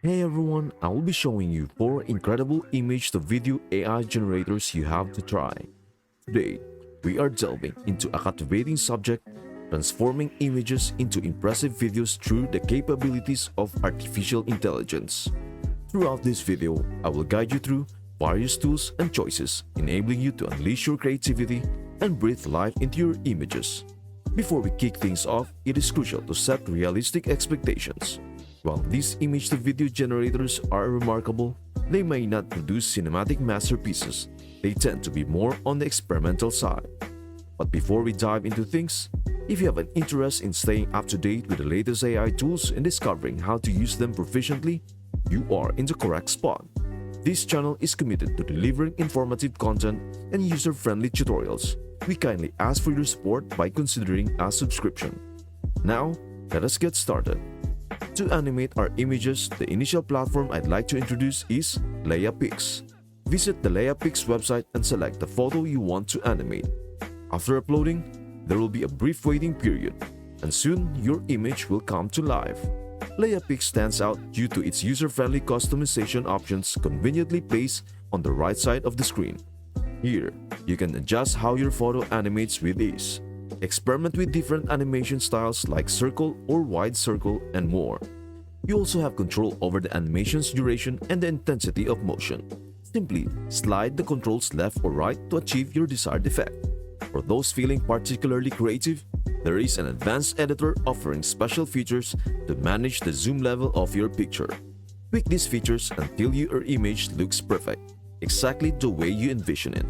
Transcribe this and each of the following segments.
Hey everyone, I will be showing you 4 incredible image to video AI generators you have to try. Today, we are delving into a captivating subject, transforming images into impressive videos through the capabilities of artificial intelligence. Throughout this video, I will guide you through various tools and choices, enabling you to unleash your creativity and breathe life into your images. Before we kick things off, it is crucial to set realistic expectations. While these image-to-video generators are remarkable, they may not produce cinematic masterpieces. They tend to be more on the experimental side. But before we dive into things, if you have an interest in staying up to date with the latest AI tools and discovering how to use them proficiently, you are in the correct spot. This channel is committed to delivering informative content and user-friendly tutorials. We kindly ask for your support by considering a subscription. Now, let us get started. To animate our images, the initial platform I'd like to introduce is Layia Pix. Visit the Layia Pix website and select the photo you want to animate. After uploading, there will be a brief waiting period, and soon your image will come to life. Layia Pix stands out due to its user-friendly customization options conveniently placed on the right side of the screen. Here, you can adjust how your photo animates with ease. Experiment with different animation styles like circle or wide circle and more. You also have control over the animation's duration and the intensity of motion. Simply slide the controls left or right to achieve your desired effect. For those feeling particularly creative, there is an advanced editor offering special features to manage the zoom level of your picture. Tweak these features until your image looks perfect, exactly the way you envision it.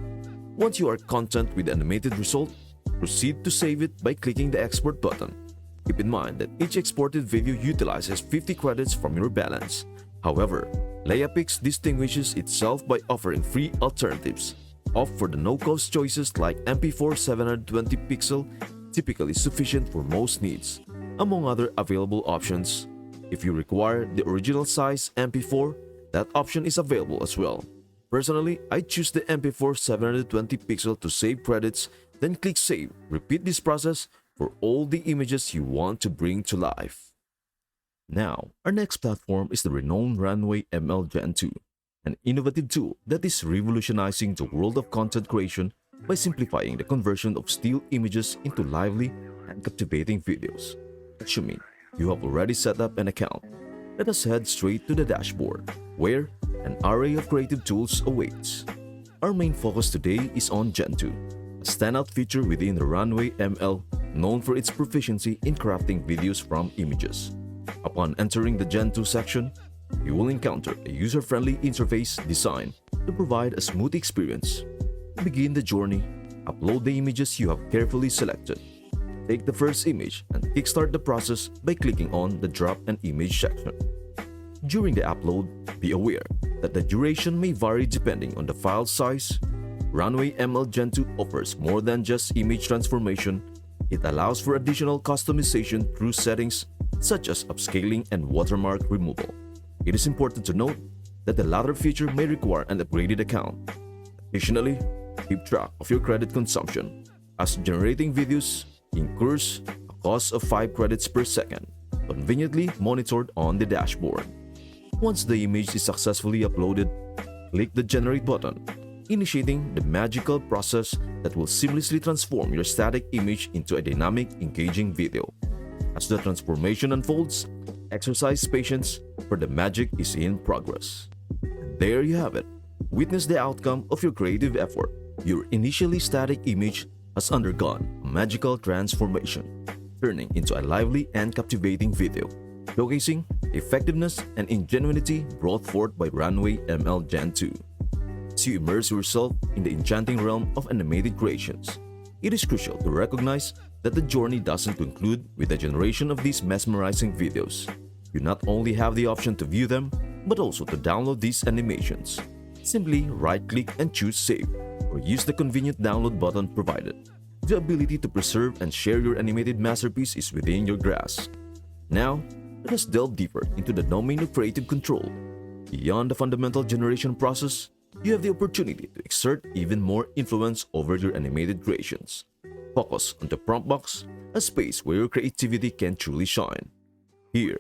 Once you are content with the animated result, proceed to save it by clicking the export button. Keep in mind that each exported video utilizes 50 credits from your balance. However, Layia Pix distinguishes itself by offering free alternatives. Opt for the no-cost choices like MP4 720 pixel, typically sufficient for most needs. Among other available options, if you require the original size MP4, that option is available as well. Personally, I choose the MP4 720 pixel to save credits, then click Save. Repeat this process for all the images you want to bring to life. Now, our next platform is the renowned Runway ML Gen 2, an innovative tool that is revolutionizing the world of content creation by simplifying the conversion of still images into lively and captivating videos. Assuming you have already set up an account, let us head straight to the dashboard, where an array of creative tools awaits. Our main focus today is on Gen 2, a standout feature within the Runway ML known for its proficiency in crafting videos from images. Upon entering the Gen 2 section, you will encounter a user-friendly interface designed to provide a smooth experience. To begin the journey, upload the images you have carefully selected. Take the first image and kickstart the process by clicking on the Drop an Image section. During the upload, be aware that the duration may vary depending on the file size. Runway ML Gen 2 offers more than just image transformation. It allows for additional customization through settings such as upscaling and watermark removal. It is important to note that the latter feature may require an upgraded account. Additionally, keep track of your credit consumption, as generating videos incurs a cost of 5 credits per second, conveniently monitored on the dashboard. Once the image is successfully uploaded, click the Generate button, initiating the magical process that will seamlessly transform your static image into a dynamic, engaging video. As the transformation unfolds, exercise patience, for the magic is in progress. And there you have it. Witness the outcome of your creative effort. Your initially static image has undergone a magical transformation, turning into a lively and captivating video, showcasing effectiveness and ingenuity brought forth by Runway ML Gen 2. As you immerse yourself in the enchanting realm of animated creations, it is crucial to recognize that the journey doesn't conclude with the generation of these mesmerizing videos. You not only have the option to view them, but also to download these animations. Simply right-click and choose Save, or use the convenient download button provided. The ability to preserve and share your animated masterpiece is within your grasp. Now, let us delve deeper into the domain of creative control. Beyond the fundamental generation process, you have the opportunity to exert even more influence over your animated creations. Focus on the prompt box, a space where your creativity can truly shine. Here,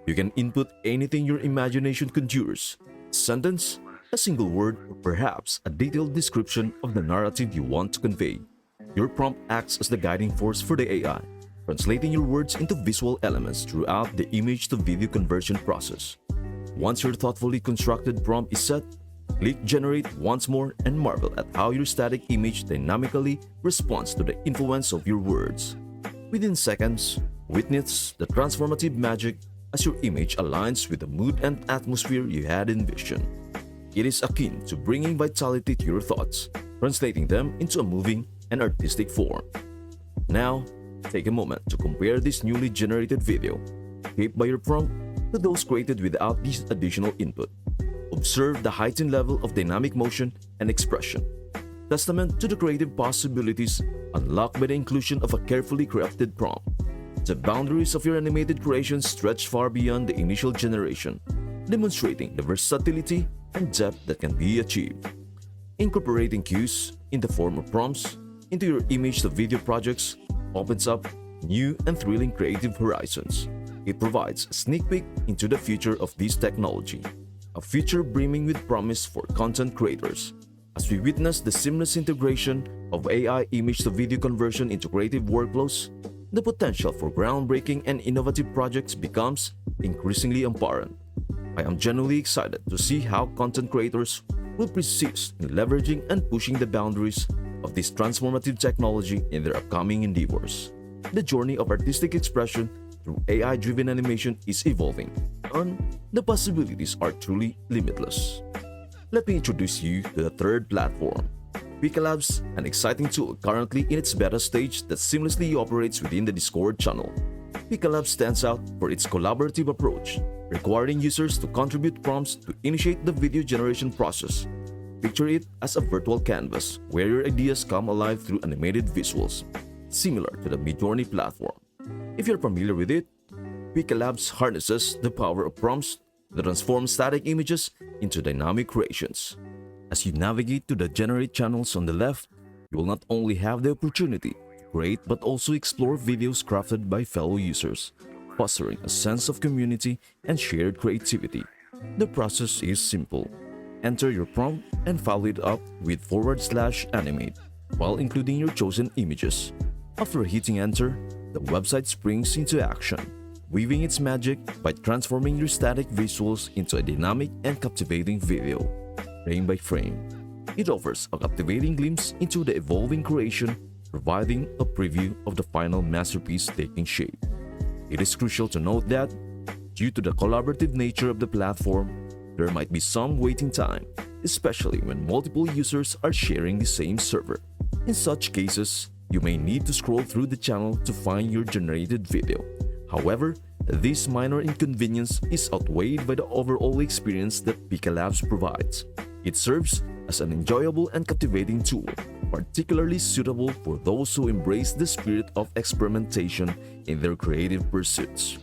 You can input anything your imagination conjures: a sentence, a single word, or perhaps a detailed description of the narrative you want to convey. Your prompt acts as the guiding force for the AI, translating your words into visual elements throughout the image-to-video conversion process. Once your thoughtfully constructed prompt is set, click Generate once more and marvel at how your static image dynamically responds to the influence of your words. Within seconds, witness the transformative magic as your image aligns with the mood and atmosphere you had envisioned. It is akin to bringing vitality to your thoughts, translating them into a moving and artistic form. Now, take a moment to compare this newly generated video, shaped by your prompt, to those created without this additional input. Observe the heightened level of dynamic motion and expression, testament to the creative possibilities unlocked by the inclusion of a carefully crafted prompt. The boundaries of your animated creations stretch far beyond the initial generation, demonstrating the versatility and depth that can be achieved. Incorporating cues in the form of prompts into your image-to-video projects opens up new and thrilling creative horizons. It provides a sneak peek into the future of this technology, a future brimming with promise for content creators. As we witness the seamless integration of AI image-to-video conversion into creative workflows, the potential for groundbreaking and innovative projects becomes increasingly apparent. I am genuinely excited to see how content creators will persist in leveraging and pushing the boundaries of this transformative technology in their upcoming endeavors. The journey of artistic expression through AI-driven animation is evolving, and the possibilities are truly limitless. Let me introduce you to the third platform, Pikalabs, an exciting tool currently in its beta stage that seamlessly operates within the Discord channel. Pikalabs stands out for its collaborative approach, requiring users to contribute prompts to initiate the video generation process. Picture it as a virtual canvas where your ideas come alive through animated visuals, similar to the Midjourney platform. If you're familiar with it, Pikalabs harnesses the power of prompts to transform static images into dynamic creations. As you navigate to the Generate channels on the left, you will not only have the opportunity to create but also explore videos crafted by fellow users, fostering a sense of community and shared creativity. The process is simple. Enter your prompt and follow it up with /animate while including your chosen images. After hitting enter, the website springs into action, weaving its magic by transforming your static visuals into a dynamic and captivating video, frame by frame. It offers a captivating glimpse into the evolving creation, providing a preview of the final masterpiece taking shape. It is crucial to note that, due to the collaborative nature of the platform, there might be some waiting time, especially when multiple users are sharing the same server. In such cases, you may need to scroll through the channel to find your generated video. However, this minor inconvenience is outweighed by the overall experience that Pikalabs provides. It serves as an enjoyable and captivating tool, particularly suitable for those who embrace the spirit of experimentation in their creative pursuits.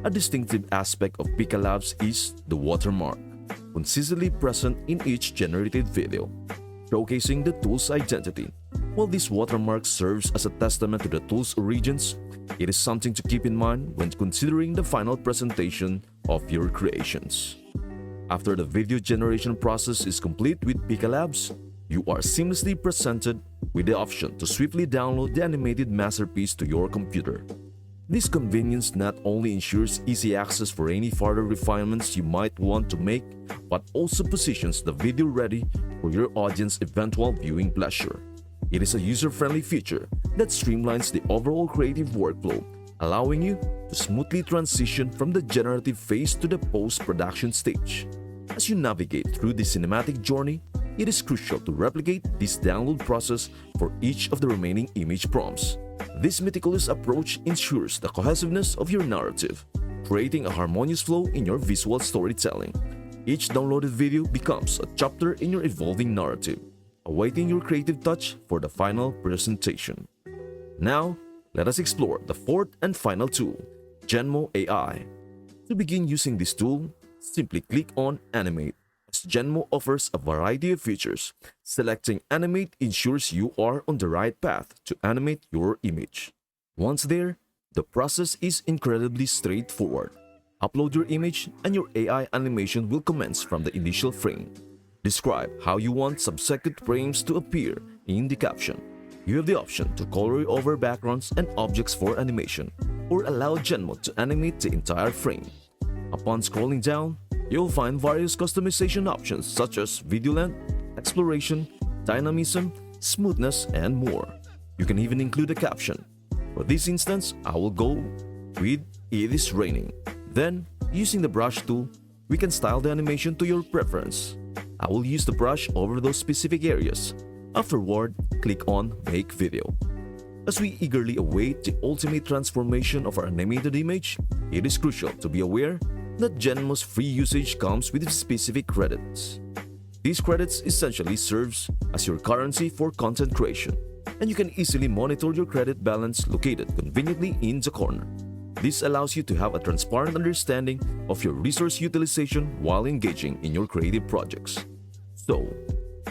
A distinctive aspect of Pikalabs is the watermark, consistently present in each generated video, showcasing the tool's identity. While this watermark serves as a testament to the tool's origins, it is something to keep in mind when considering the final presentation of your creations. After the video generation process is complete with Pikalabs, you are seamlessly presented with the option to swiftly download the animated masterpiece to your computer. This convenience not only ensures easy access for any further refinements you might want to make, but also positions the video ready for your audience's eventual viewing pleasure. It is a user-friendly feature that streamlines the overall creative workflow, allowing you to smoothly transition from the generative phase to the post-production stage. As you navigate through the cinematic journey, it is crucial to replicate this download process for each of the remaining image prompts. This meticulous approach ensures the cohesiveness of your narrative, creating a harmonious flow in your visual storytelling. Each downloaded video becomes a chapter in your evolving narrative, awaiting your creative touch for the final presentation. Now, let us explore the fourth and final tool, Genmo AI. To begin using this tool, simply click on Animate, as Genmo offers a variety of features. Selecting Animate ensures you are on the right path to animate your image. Once there, the process is incredibly straightforward. Upload your image and your AI animation will commence from the initial frame. Describe how you want subsequent frames to appear in the caption. You have the option to color over backgrounds and objects for animation, or allow Genmo to animate the entire frame. Upon scrolling down, you'll find various customization options such as video length, exploration, dynamism, smoothness, and more. You can even include a caption. For this instance, I will go with "It is raining." Then, using the brush tool, we can style the animation to your preference. I will use the brush over those specific areas. Afterward, click on Make Video. As we eagerly await the ultimate transformation of our animated image, it is crucial to be aware that Genmo's free usage comes with specific credits. These credits essentially serves as your currency for content creation, and you can easily monitor your credit balance located conveniently in the corner. This allows you to have a transparent understanding of your resource utilization while engaging in your creative projects. So,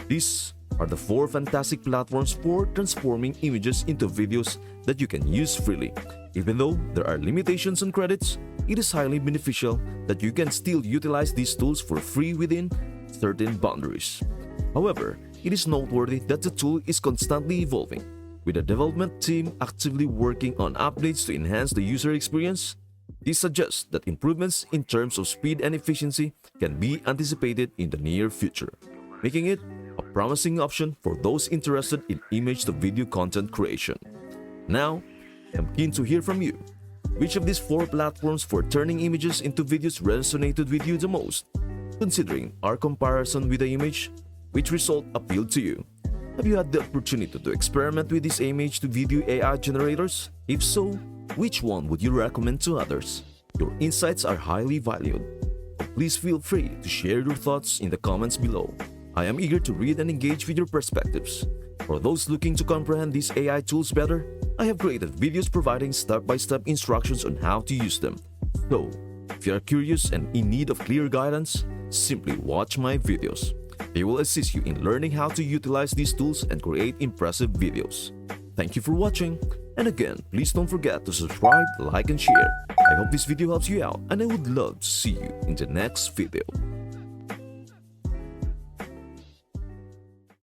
these are the 4 fantastic platforms for transforming images into videos that you can use freely. Even though there are limitations on credits, it is highly beneficial that you can still utilize these tools for free within certain boundaries. However, it is noteworthy that the tool is constantly evolving, with the development team actively working on updates to enhance the user experience. This suggests that improvements in terms of speed and efficiency can be anticipated in the near future, making it a promising option for those interested in image-to-video content creation. Now, I'm keen to hear from you. Which of these 4 platforms for turning images into videos resonated with you the most? Considering our comparison with the image, which result appealed to you? Have you had the opportunity to experiment with these image-to-video AI generators? If so, which one would you recommend to others? Your insights are highly valued. Please feel free to share your thoughts in the comments below. I am eager to read and engage with your perspectives. For those looking to comprehend these AI tools better, I have created videos providing step-by-step instructions on how to use them. So, if you are curious and in need of clear guidance, simply watch my videos. They will assist you in learning how to utilize these tools and create impressive videos. Thank you for watching, and again, please don't forget to subscribe, like, and share. I hope this video helps you out, and I would love to see you in the next video.